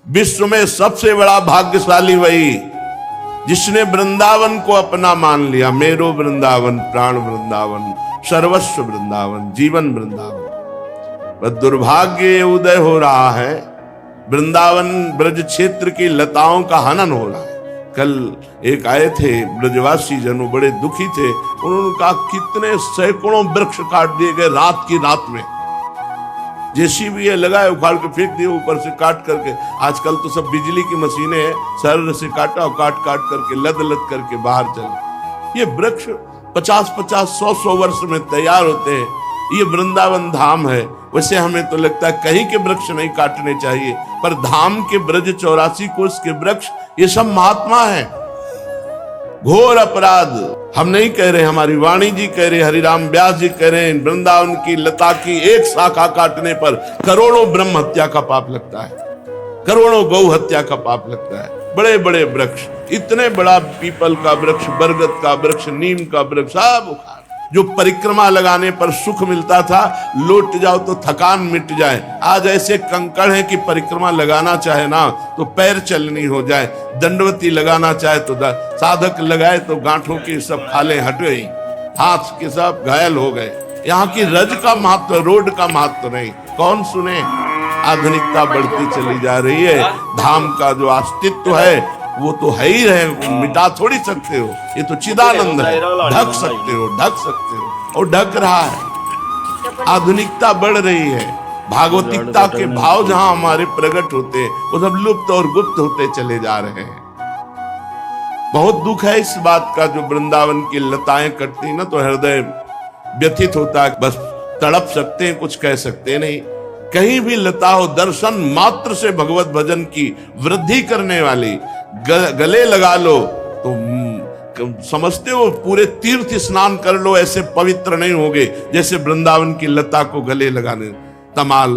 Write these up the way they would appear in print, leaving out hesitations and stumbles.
विश्व में सबसे बड़ा भाग्यशाली वही जिसने वृंदावन को अपना मान लिया। मेरो वृंदावन, प्राण वृंदावन, सर्वस्व वृंदावन, जीवन वृंदावन। बस दुर्भाग्य उदय हो रहा है, वृंदावन ब्रज क्षेत्र की लताओं का हनन हो रहा है। कल एक आए थे ब्रजवासी जनों, बड़े दुखी थे। उन्होंने कहा कितने सैकड़ों वृक्ष काट दिए गए रात की रात में। जेसीबी लगाए, उखाड़ के फेंक दिए ऊपर से काट करके। आजकल तो सब बिजली की मशीनें हैं, सरल से काटा और काट काट करके लद लद करके बाहर चले। ये वृक्ष 50-50, 100-100 वर्ष में तैयार होते हैं। ये वृंदावन धाम है। वैसे हमें तो लगता है कहीं के वृक्ष नहीं काटने चाहिए, पर धाम के ब्रज 84 कोष के वृक्ष ये सब महात्मा है। घोर अपराध हम नहीं कह रहे, हमारी वाणी जी कह रहे, हरिराम व्यास जी कह रहे हैं, वृंदावन की लता की एक शाखा काटने पर करोड़ों ब्रह्म हत्या का पाप लगता है, करोड़ों गौ हत्या का पाप लगता है। बड़े बड़े वृक्ष, इतने बड़ा पीपल का वृक्ष, बरगद का वृक्ष, नीम का वृक्ष, सब उखाड़। जो परिक्रमा लगाने पर सुख मिलता था, लौट जाओ तो थकान मिट जाए, आज ऐसे कंकड़ है कि परिक्रमा लगाना चाहे ना तो पैर चलनी हो जाए, दंडवती लगाना चाहे तो साधक लगाए तो गांठों की सब खाले हट गई, हाथ के सब घायल हो गए। यहाँ की रज का महत्व, रोड का महत्व नहीं, कौन सुने। आधुनिकता बढ़ती चली जा रही है। धाम का जो अस्तित्व है वो तो है ही रहे, मिटा थोड़ी सकते हो। ये तो चिदानंद है, ढक सकते हो, ढक सकते हो, और ढक रहा है। आधुनिकता बढ़ रही है, भागवतिकता के भाव जहां हमारे प्रकट होते हैं वो सब लुप्त और गुप्त होते चले जा रहे हैं। बहुत दुख है इस बात का। जो वृंदावन की लताएं कटती ना तो हृदय व्यथित होता है। बस तड़प सकते हैं, कुछ कह सकते नहीं। कहीं भी लता हो, दर्शन मात्र से भगवत भजन की वृद्धि करने वाली, गले लगा लो तो समझते हो पूरे तीर्थ स्नान कर लो, ऐसे पवित्र नहीं होगे जैसे वृंदावन की लता को गले लगाने। तमाल,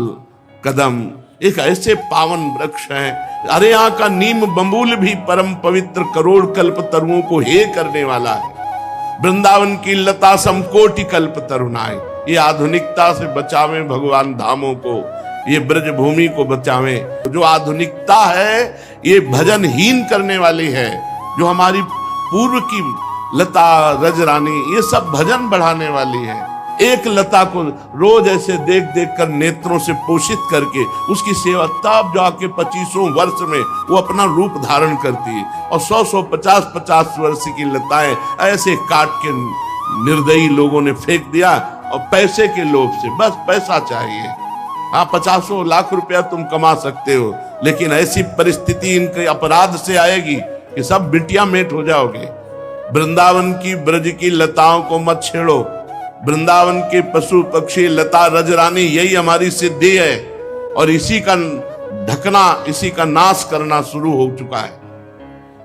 कदम एक ऐसे पावन वृक्ष हैं। अरे यहाँ का नीम बबूल भी परम पवित्र, करोड़ कल्प तरुओं को हे करने वाला है। वृंदावन की लता समकोटि कल्प तरुणाए। ये आधुनिकता से बचावें भगवान धामों को, ये ब्रज भूमि को बचावें। जो आधुनिकता है ये भजनहीन करने वाली है। जो हमारी पूर्व की लता, रजरानी, ये सब भजन बढ़ाने वाली है। एक लता को रोज ऐसे देख देख कर नेत्रों से पोषित करके उसकी सेवा, तब जाके 25 वर्ष में वो अपना रूप धारण करती है। और 100-100, 50-50 वर्ष की लताएं ऐसे काट के निर्दयी लोगों ने फेंक दिया, और पैसे के लोभ से, बस पैसा चाहिए। हाँ, 50 लाख रुपया तुम कमा सकते हो, लेकिन ऐसी परिस्थिति इनके अपराध से आएगी कि सब बिटिया मेट हो जाओगे। वृंदावन की ब्रज की लताओं को मत छेड़ो। वृंदावन के पशु पक्षी, लता, रजरानी, यही हमारी सिद्धि है। और इसी का ढकना, इसी का नाश करना शुरू हो चुका है।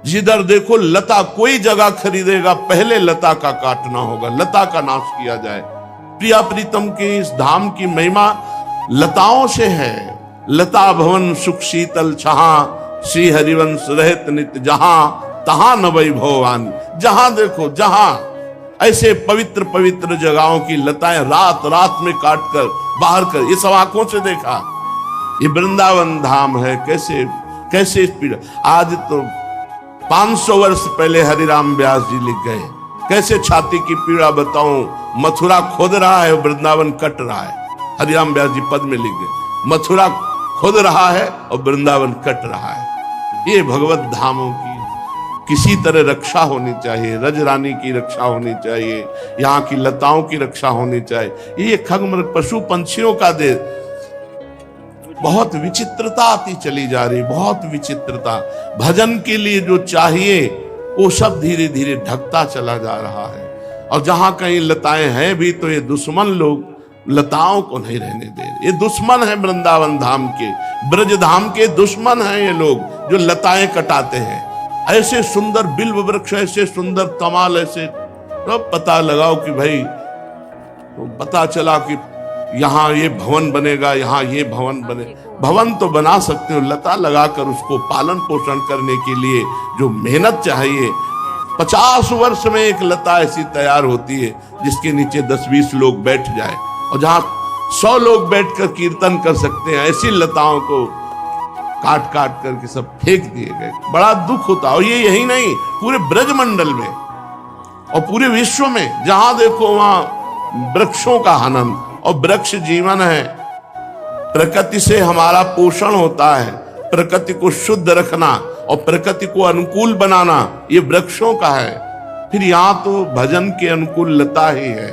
जिधर देखो लता, कोई जगह खरीदेगा पहले लता का काटना होगा, लता का नाश किया जाए। प्रिया प्रीतम की इस धाम की महिमा लताओं से है। लता भवन सुख शीतल छहा, श्री हरिवंश रहत नित जहां, तहां न वैभवान। जहां देखो, जहां ऐसे पवित्र पवित्र जगहों की लताएं रात रात में काट कर बाहर कर, ये सब आंखों से देखा। ये वृंदावन धाम है। कैसे कैसे इस पीड़ा, आज तो 500 वर्ष पहले हरिराम व्यास जी लिख गए। कैसे छाती की पीड़ा बताऊं, मथुरा खोद रहा है, वृंदावन कट रहा है। हरिराम व्यास जी पद में लिख गए, मथुरा खोद रहा है और वृंदावन कट रहा है। ये भगवत धामों की किसी तरह रक्षा होनी चाहिए, रजरानी की रक्षा होनी चाहिए, यहाँ की लताओं की रक्षा होनी चाहिए। ये खगमृग पशु पंछियों का देश। बहुत विचित्रता आती चली जा रही, बहुत विचित्रता। भजन के लिए जो चाहिए वो सब धीरे धीरे ढकता चला जा रहा है। और जहां कहीं लताएं हैं भी तो ये दुश्मन लोग लताओं को नहीं रहने दे रहे। ये दुश्मन है वृंदावन धाम के, ब्रज धाम के दुश्मन हैं ये लोग जो लताएं कटाते हैं। ऐसे सुंदर बिल्व वृक्ष, ऐसे सुंदर तमाल, ऐसे तब पता लगाओ कि भाई, तो पता चला कि यहाँ ये भवन बनेगा, यहाँ ये भवन बने। भवन तो बना सकते हो, लता लगाकर उसको पालन पोषण करने के लिए जो मेहनत चाहिए। 50 वर्ष में एक लता ऐसी तैयार होती है जिसके नीचे 10-20 लोग बैठ जाए, और जहां 100 लोग बैठकर कीर्तन कर सकते हैं, ऐसी लताओं को काट काट करके सब फेंक दिए गए। बड़ा दुख होता। और ये यही नहीं, पूरे ब्रजमंडल में और पूरे विश्व में जहां देखो वहां वृक्षों का हनन। और वृक्ष जीवन है, प्रकृति से हमारा पोषण होता है, प्रकृति को शुद्ध रखना और प्रकृति को अनुकूल बनाना ये वृक्षों का है। फिर यहाँ तो भजन के अनुकूल लता ही है।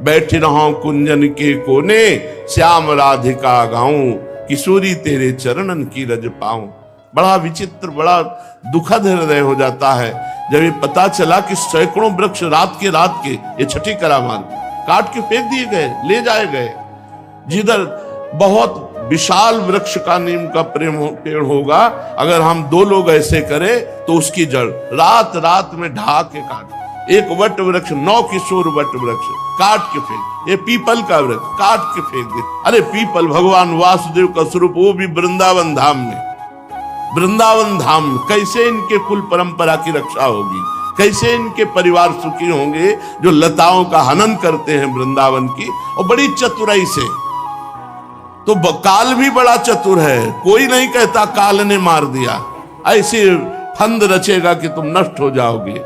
बैठे रहो कुंजन के कोने, श्याम राधिका गाऊं, किशोरी तेरे चरणन की रज पाऊं। बड़ा विचित्र, बड़ा दुखद हृदय हो जाता है जब ये पता चला कि सैकड़ों वृक्ष रात के ये छठी करामात काट के फेंक दिए गए, ले जाए गए। जिधर बहुत विशाल वृक्ष का नीम का पेड़ होगा, अगर हम 2 लोग ऐसे करें तो उसकी जड़ रात रात में ढा के काट। एक वट वृक्ष, 9 किशोर वट वृक्ष काट के फेंक। ये पीपल का वृक्ष काट के फेंक दे। अरे पीपल भगवान वासुदेव का स्वरूप, वो भी वृंदावन धाम में। वृंदावन धाम में कैसे इनके कुल परंपरा की रक्षा होगी, कैसे इनके परिवार सुखी होंगे जो लताओं का हनन करते हैं वृंदावन की, और बड़ी चतुराई से। तो काल भी बड़ा चतुर है, कोई नहीं कहता काल ने मार दिया। ऐसे फंद रचेगा कि तुम नष्ट हो जाओगे।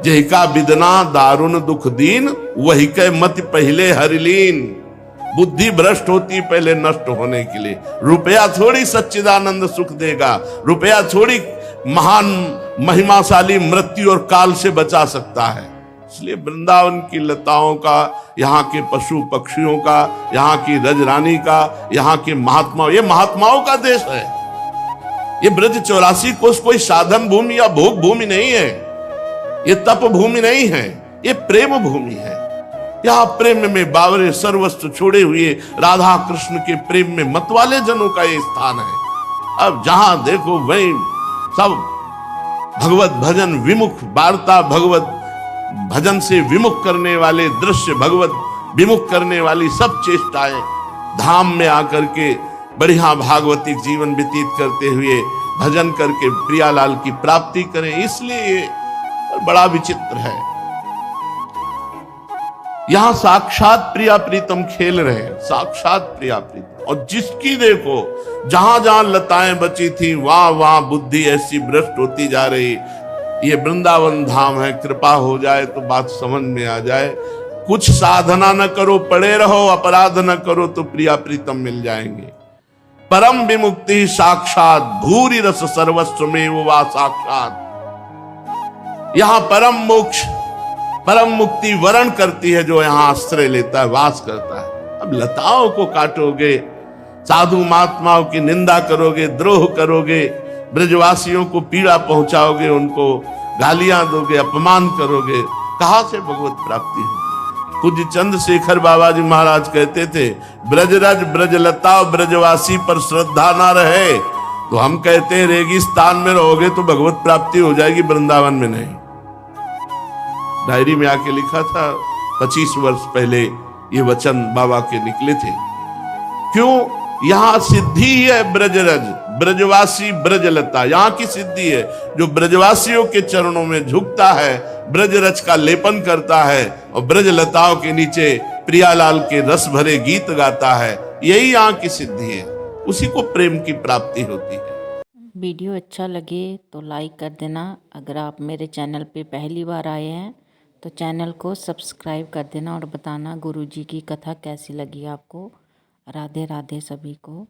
जही का बिदना दारुण दुख दीन, वही के मत पहले हरिलीन। बुद्धि भ्रष्ट होती पहले नष्ट होने के लिए। रुपया थोड़ी सच्चिदानंद सुख देगा, रुपया थोड़ी महान महिमाशाली मृत्यु और काल से बचा सकता है। इसलिए वृंदावन की लताओं का, यहाँ के पशु पक्षियों का, यहाँ की रजरानी का, यहाँ के महात्मा, ये महात्माओं का देश है। ये ब्रज 84 कोस कोई साधन भूमि या भोग भूमि नहीं है, ये तप भूमि नहीं है, ये प्रेम भूमि है। यहाँ प्रेम में बावरे सर्वस्व छोड़े हुए राधा कृष्ण के प्रेम में मतवाले जनों का ये स्थान है। अब जहां देखो वही सब भगवत भजन विमुख वार्ता, भगवत भजन से विमुख करने वाले दृश्य, भगवत विमुख करने वाली सब चेष्टाएं धाम में आकर के बढ़िया भागवतिक जीवन व्यतीत करते हुए भजन करके प्रियालाल की प्राप्ति करें। इसलिए ये बड़ा विचित्र है। यहां साक्षात प्रिया प्रीतम खेल रहे हैं, साक्षात प्रिया प्रीतम। और जिसकी देखो जहां जहां लताएं बची थी वहां वहां बुद्धि ऐसी भ्रष्ट होती जा रही। ये वृंदावन धाम है, कृपा हो जाए तो बात समझ में आ जाए। कुछ साधना न करो, पड़े रहो, अपराध न करो तो प्रिया प्रीतम मिल जाएंगे। परम विमुक्ति साक्षात, भूरि रस सर्वस्व में वो वा साक्षात। यहां परम मोक्ष, परम मुक्ति वरण करती है जो यहां आश्रय लेता है, वास करता है। अब लताओं को काटोगे, साधु महात्माओं की निंदा करोगे, द्रोह करोगे, ब्रजवासियों को पीड़ा पहुंचाओगे, उनको गालियां दोगे, अपमान करोगे, कहां से भगवत प्राप्ति होगी। पूज्य चंद्रशेखर बाबा जी महाराज कहते थे, ब्रजरज ब्रजलता ब्रजवासी पर श्रद्धा ना रहे तो हम कहते हैं रेगिस्तान में रहोगे तो भगवत प्राप्ति हो जाएगी, वृंदावन में नहीं। डायरी में आके लिखा था, 25 वर्ष पहले ये वचन बाबा के निकले थे। क्यों? यहां सिद्धि है ब्रजरज, ब्रजवासी ब्रजलता, यहां की सिद्धि है। जो ब्रजवासियों के चरणों में झुकता है, ब्रजरज का लेपन करता है और ब्रजलताओं के नीचे प्रियालाल के रस भरे गीत गाता है, यही यहाँ की सिद्धि है। उसी को प्रेम की प्राप्ति होती है। वीडियो अच्छा लगे तो लाइक कर देना। अगर आप मेरे चैनल पे पहली बार आए हैं तो चैनल को सब्सक्राइब कर देना और बताना गुरुजी की कथा कैसी लगी आपको। राधे राधे सभी को।